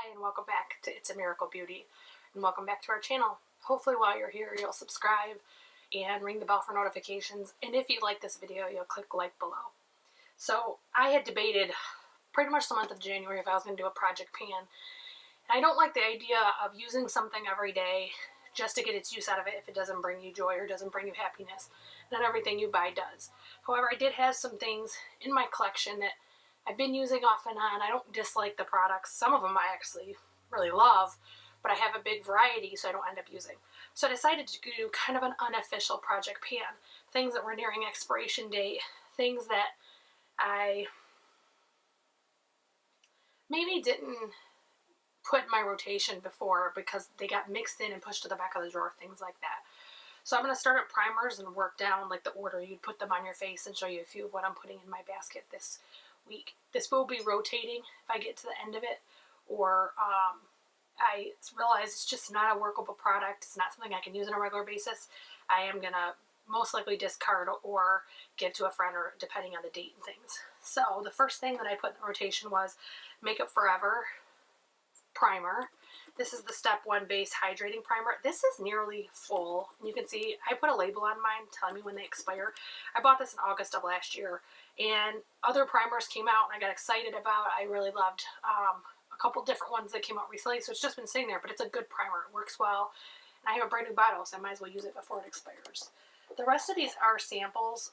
Hi, and welcome back to It's a Miracle Beauty, and welcome back to our channel. Hopefully while you're here you'll subscribe and ring the bell for notifications, and if you like this video you'll click like below. So I had debated pretty much the month of January if I was going to do a Project Pan. I don't like the idea of using something every day just to get its use out of it if it doesn't bring you joy or doesn't bring you happiness. Not everything you buy does. However, I did have some things in my collection that I've been using off and on. I don't dislike the products. Some of them I actually really love, but I have a big variety so I don't end up using. So I decided to do kind of an unofficial Project Pan. Things that were nearing expiration date, things that I maybe didn't put in my rotation before because they got mixed in and pushed to the back of the drawer, things like that. So I'm going to start at primers and work down like the order you'd put them on your face and show you a few of what I'm putting in my basket this week. This will be rotating if I get to the end of it, or I realize it's just not a workable product. It's not something I can use on a regular basis. I am going to most likely discard or give to a friend, or depending on the date and things. So the first thing that I put in the rotation was Makeup Forever primer. This is the Step 1 Base Hydrating Primer. This is nearly full. You can see I put a label on mine telling me when they expire. I bought this in August of last year, and other primers came out and I got excited about. I really loved a couple different ones that came out recently, so it's just been sitting there, but it's a good primer. It works well, and I have a brand new bottle, so I might as well use it before it expires. The rest of these are samples,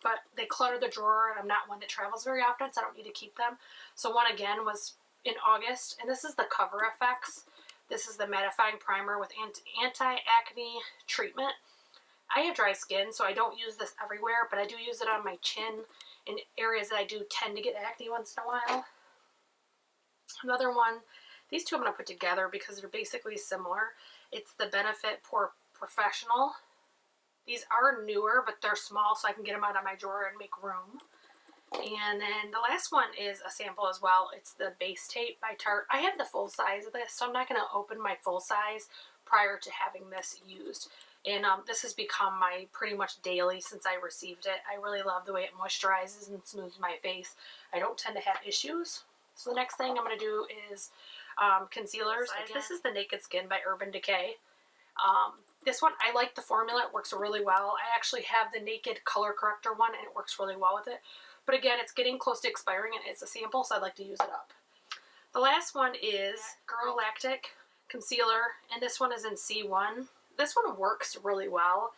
but they clutter the drawer, and I'm not one that travels very often, so I don't need to keep them. So one again was in August, and this is the Cover FX. This is the mattifying primer with anti-acne treatment. I have dry skin, so I don't use this everywhere, but I do use it on my chin in areas that I do tend to get acne once in a while. Another one, these two I'm going to put together because they're basically similar. It's the Benefit Pore Professional. These are newer, but they're small, so I can get them out of my drawer and make room. And then the last one is a sample as well. It's the Base Tape by Tarte. I have the full size of this, so I'm not going to open my full size prior to having this used. And this has become my pretty much daily since I received it. I really love the way it moisturizes and smooths my face. I don't tend to have issues. So the next thing I'm going to do is concealers. This is the Naked Skin by Urban Decay. This one, I like the formula. It works really well. I actually have the Naked Color Corrector one, and it works really well with it. But again, it's getting close to expiring, and it's a sample, so I'd like to use it up. The last one is Girl Lactic Concealer, and this one is in C1. This one works really well,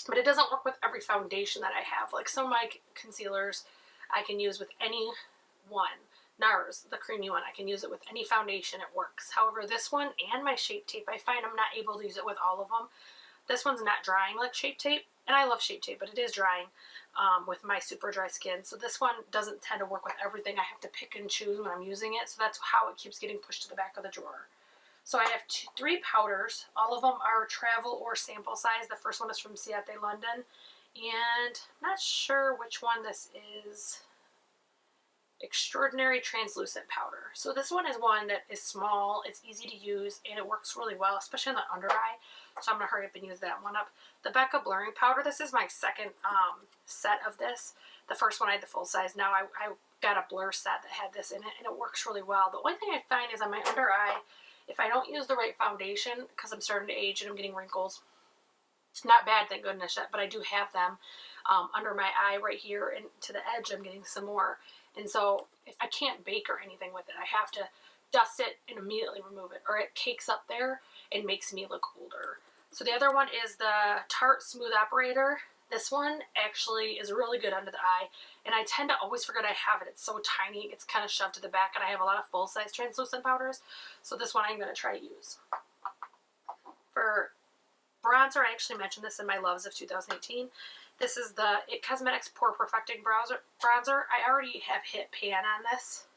but it doesn't work with every foundation that I have. Like some of my concealers I can use with any one. NARS, the creamy one, I can use it with any foundation, it works. However, this one and my Shape Tape, I find I'm not able to use it with all of them. This one's not drying like Shape Tape, and I love Shape Tape, but it is drying with my super dry skin. So this one doesn't tend to work with everything. I have to pick and choose when I'm using it, so that's how it keeps getting pushed to the back of the drawer. So I have three powders. All of them are travel or sample size. The first one is from Ciate London, and I'm not sure which one this is. Extraordinary Translucent Powder. So this one is one that is small, it's easy to use, and it works really well, especially on the under eye. So I'm going to hurry up and use that one up. The Becca Blurring Powder, this is my second set of this. The first one I had the full size. Now I got a blur set that had this in it, and it works really well. The only thing I find is on my under eye, if I don't use the right foundation, because I'm starting to age and I'm getting wrinkles, not bad, thank goodness yet, but I do have them under my eye right here, and to the edge I'm getting some more. And so if I can't bake or anything with it, I have to dust it and immediately remove it, or it cakes up there and makes me look older. So the other one is the Tarte Smooth Operator. This one actually is really good under the eye, and I tend to always forget I have it. It's so tiny, it's kind of shoved to the back, and I have a lot of full-size translucent powders, so this one I'm going to try to use. For bronzer, I actually mentioned this in my Loves of 2018. This is the It Cosmetics Pore Perfecting Bronzer. I already have hit pan on this,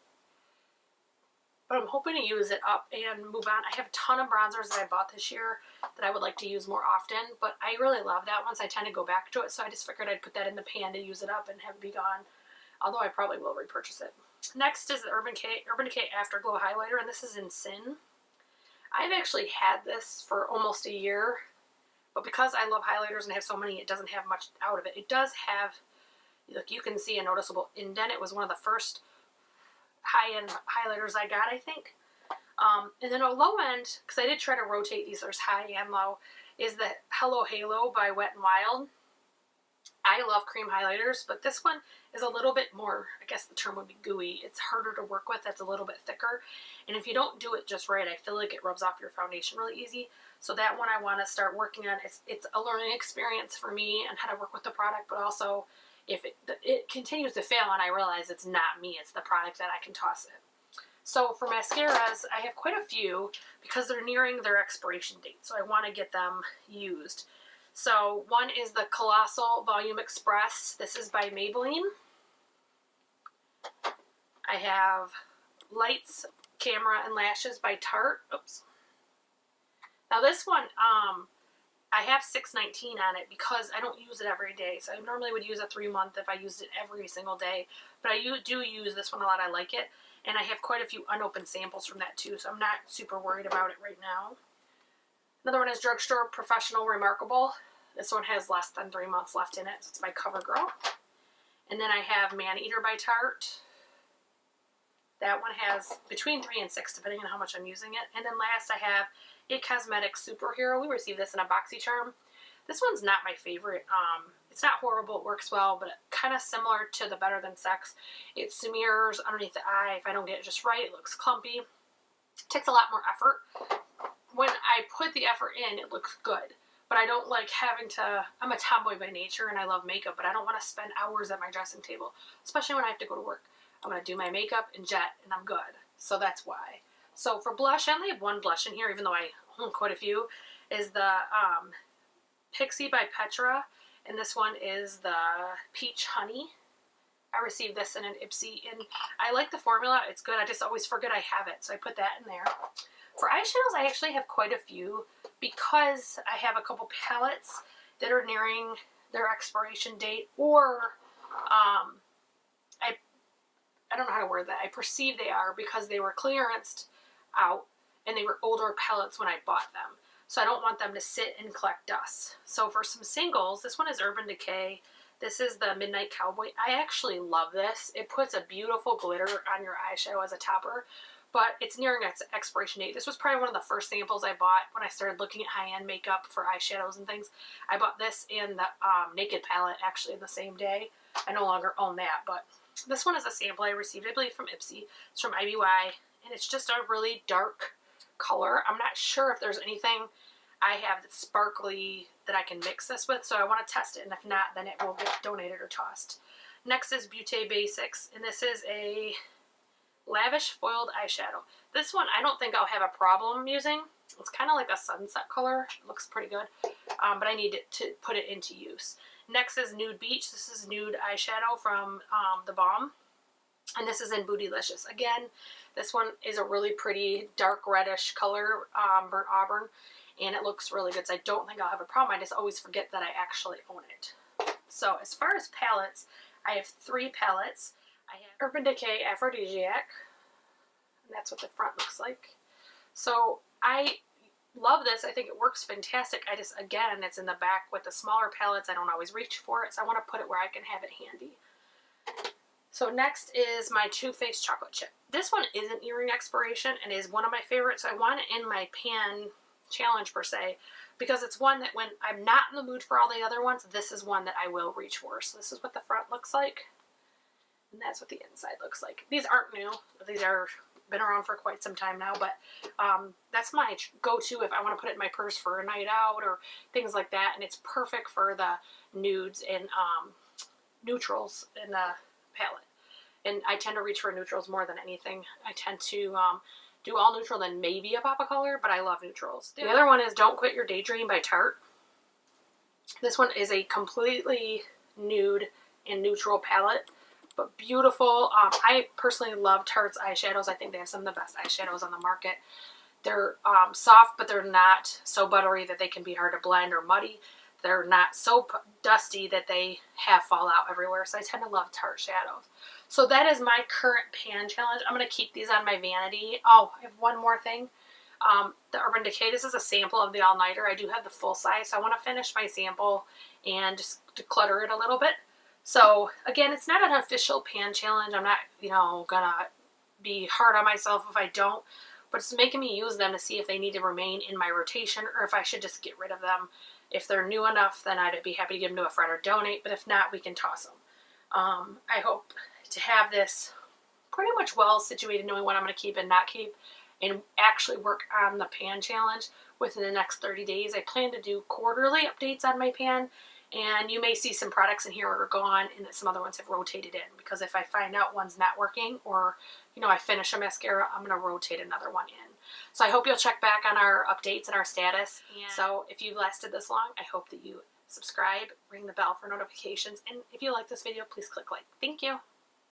but I'm hoping to use it up and move on. I have a ton of bronzers that I bought this year that I would like to use more often, but I really love that one, so I tend to go back to it, so I just figured I'd put that in the pan to use it up and have it be gone, although I probably will repurchase it. Next is the Urban Decay Afterglow Highlighter, and this is in Sin. I've actually had this for almost a year, but because I love highlighters and have so many, it doesn't have much out of it. It does have, look, you can see a noticeable indent. It was one of the first high-end highlighters I got, I think. And then a low end, because I did try to rotate these, there's high and low, is the Hello Halo by Wet n Wild. I love cream highlighters, but this one is a little bit more, I guess the term would be gooey. It's harder to work with. It's a little bit thicker. And if you don't do it just right, I feel like it rubs off your foundation really easy. So that one I want to start working on. It's a learning experience for me and how to work with the product, but also if it continues to fail and I realize it's not me, it's the product, that I can toss it. So for mascaras, I have quite a few because they're nearing their expiration date. So I want to get them used. So one is the Colossal Volume Express. This is by Maybelline. I have Lights, Camera, and Lashes by Tarte. Oops. Now this one, I have $6.19 on it because I don't use it every day. So I normally would use a 3-month if I used it every single day. But I do use this one a lot. I like it. And I have quite a few unopened samples from that too. So I'm not super worried about it right now. Another one is Drugstore Professional Remarkable. This one has less than 3 months left in it. It's by CoverGirl. And then I have Maneater by Tarte. That one has between 3 and 6 depending on how much I'm using it. And then last I have It Cosmetics Superhero. We received this in a BoxyCharm. This one's not my favorite. It's not horrible. It works well, but kind of similar to the Better Than Sex. It smears underneath the eye. If I don't get it just right, it looks clumpy. It takes a lot more effort. When I put the effort in, it looks good. But I don't like having to, I'm a tomboy by nature and I love makeup, but I don't want to spend hours at my dressing table, especially when I have to go to work. I'm going to do my makeup and jet and I'm good. So that's why. So for blush, I only have one blush in here, even though I own quite a few, is the Pixie by Petra. And this one is the Peach Honey. I received this in an Ipsy, and I like the formula. It's good. I just always forget I have it, so I put that in there. For eyeshadows, I actually have quite a few because I have a couple palettes that are nearing their expiration date, or I don't know how to word that. I perceive they are because they were clearanced out and they were older palettes when I bought them. So I don't want them to sit and collect dust. So for some singles, this one is Urban Decay. This is the Midnight Cowboy. I actually love this. It puts a beautiful glitter on your eyeshadow as a topper, but it's nearing its expiration date. This was probably one of the first samples I bought when I started looking at high-end makeup for eyeshadows and things. I bought this and the Naked palette actually in the same day. I no longer own that, but this one is a sample I received, I believe, from Ipsy. It's from IBY, and it's just a really dark color. I'm not sure if there's anything I have that's sparkly that I can mix this with, so I want to test it, and if not, then it will get donated or tossed. Next is Beauté Basics, and this is a Lavish Foiled Eyeshadow. This one I don't think I'll have a problem using. It's kind of like a sunset color. It looks pretty good, but I need to put it into use. Next is Nude Beach. This is nude eyeshadow from The Balm, and this is in Bootylicious. Again, this one is a really pretty dark reddish color, burnt auburn, and it looks really good. So I don't think I'll have a problem. I just always forget that I actually own it. So as far as palettes, I have 3 palettes. I have Urban Decay Aphrodisiac, and that's what the front looks like. So I love this. I think it works fantastic. I just, again, it's in the back with the smaller palettes. I don't always reach for it, so I want to put it where I can have it handy. So next is my Too Faced Chocolate Chip. This one isn't nearing expiration and is one of my favorites. So I want it in my pan challenge per se, because it's one that when I'm not in the mood for all the other ones, this is one that I will reach for. So this is what the front looks like, and that's what the inside looks like. These aren't new. These are been around for quite some time now, but that's my go-to if I want to put it in my purse for a night out or things like that, and it's perfect for the nudes and neutrals in the palette. And I tend to reach for neutrals more than anything. I tend to do all neutral, then maybe a pop of color, but I love neutrals. The other one is Don't Quit Your Daydream by Tarte. This one is a completely nude and neutral palette, but beautiful. I personally love Tarte's eyeshadows. I think they have some of the best eyeshadows on the market. They're soft, but they're not so buttery that they can be hard to blend or muddy. They're not so dusty that they have fallout everywhere. So I tend to love Tarte shadows. So that is my current pan challenge. I'm going to keep these on my vanity. Oh, I have one more thing. The Urban Decay, this is a sample of the all-nighter. I do have the full size, so I want to finish my sample and just declutter it a little bit. So again, it's not an official pan challenge. I'm not, gonna be hard on myself if I don't, but it's making me use them to see if they need to remain in my rotation or if I should just get rid of them. If they're new enough, then I'd be happy to give them to a friend or donate, but if not, we can toss them. I hope to have this pretty much well situated, knowing what I'm going to keep and not keep, and actually work on the pan challenge within the next 30 days. I plan to do quarterly updates on my pan, and you may see some products in here are gone and that some other ones have rotated in, because if I find out one's not working, or I finish a mascara, I'm going to rotate another one in. So I hope you'll check back on our updates and our status. And so if you've lasted this long, I hope that you subscribe, ring the bell for notifications, and if you like this video, please click like. Thank you.